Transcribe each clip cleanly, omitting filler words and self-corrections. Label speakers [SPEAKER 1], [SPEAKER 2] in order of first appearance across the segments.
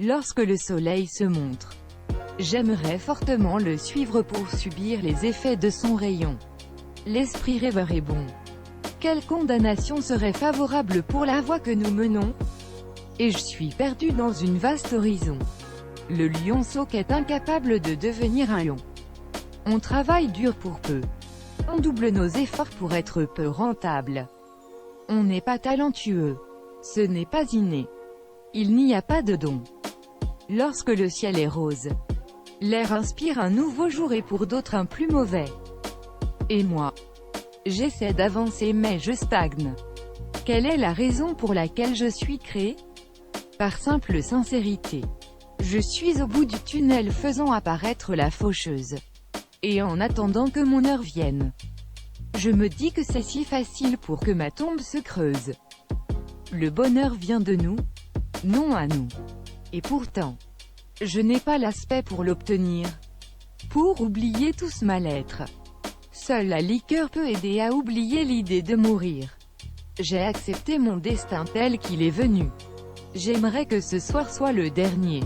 [SPEAKER 1] lorsque le soleil se montre. J'aimerais fortement le suivre pour subir les effets de son rayon. L'esprit rêveur est bon. Quelle condamnation serait favorable pour la voie que nous menons? Et je suis perdu dans une vaste horizon. Le lionceau est incapable de devenir un lion. On travaille dur pour peu. On double nos efforts pour être peu rentable. On n'est pas talentueux. Ce n'est pas inné. Il n'y a pas de don. Lorsque le ciel est rose, l'air inspire un nouveau jour et pour d'autres un plus mauvais. Et moi, j'essaie d'avancer mais je stagne. Quelle est la raison pour laquelle je suis créé? Par simple sincérité. Je suis au bout du tunnel faisant apparaître la faucheuse. Et en attendant que mon heure vienne, je me dis que c'est si facile pour que ma tombe se creuse. Le bonheur vient de nous, non à nous. Et pourtant, je n'ai pas l'aspect pour l'obtenir. Pour oublier tout ce mal-être, seule la liqueur peut aider à oublier l'idée de mourir. J'ai accepté mon destin tel qu'il est venu. J'aimerais que ce soir soit le dernier.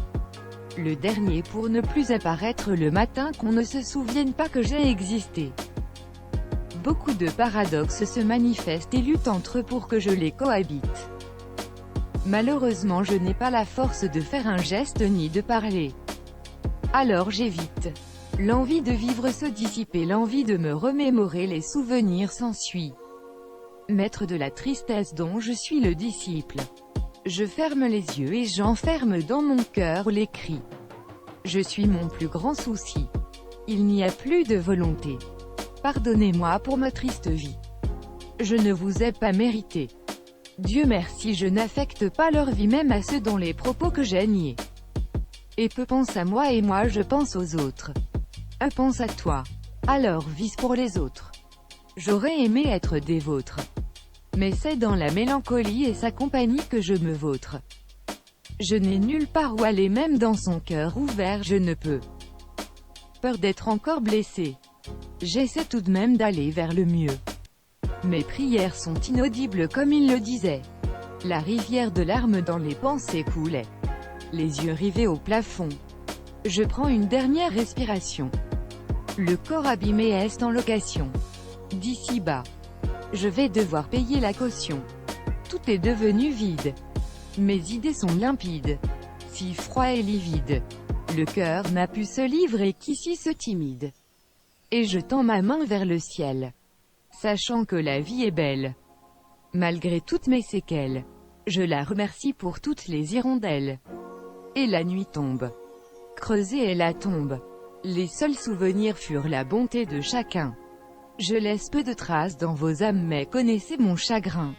[SPEAKER 1] Le dernier pour ne plus apparaître le matin, qu'on ne se souvienne pas que j'ai existé. Beaucoup de paradoxes se manifestent et luttent entre eux pour que je les cohabite. Malheureusement je n'ai pas la force de faire un geste ni de parler. Alors j'évite. L'envie de vivre se dissipe et l'envie de me remémorer les souvenirs s'ensuit. Maître de la tristesse dont je suis le disciple. Je ferme les yeux et j'enferme dans mon cœur les cris. Je suis mon plus grand souci. Il n'y a plus de volonté. Pardonnez-moi pour ma triste vie. Je ne vous ai pas mérité. Dieu merci, je n'affecte pas leur vie même à ceux dont les propos que j'ai niés. Et peu pense à moi et moi je pense aux autres. Eux pense à toi. Alors vise pour les autres. J'aurais aimé être des vôtres. Mais c'est dans la mélancolie et sa compagnie que je me vautre. Je n'ai nulle part où aller, même dans son cœur ouvert je ne peux. Peur d'être encore blessé. J'essaie tout de même d'aller vers le mieux. Mes prières sont inaudibles comme il le disait. La rivière de larmes dans les pensées coulait. Les yeux rivés au plafond. Je prends une dernière respiration. Le corps abîmé est en location. D'ici bas, je vais devoir payer la caution. Tout est devenu vide. Mes idées sont limpides. Si froid et livide. Le cœur n'a pu se livrer qu'ici se timide. Et je tends ma main vers le ciel. Sachant que la vie est belle. Malgré toutes mes séquelles. Je la remercie pour toutes les hirondelles. Et la nuit tombe. Creusée est la tombe. Les seuls souvenirs furent la bonté de chacun. Je laisse peu de traces dans vos âmes mais connaissez mon chagrin.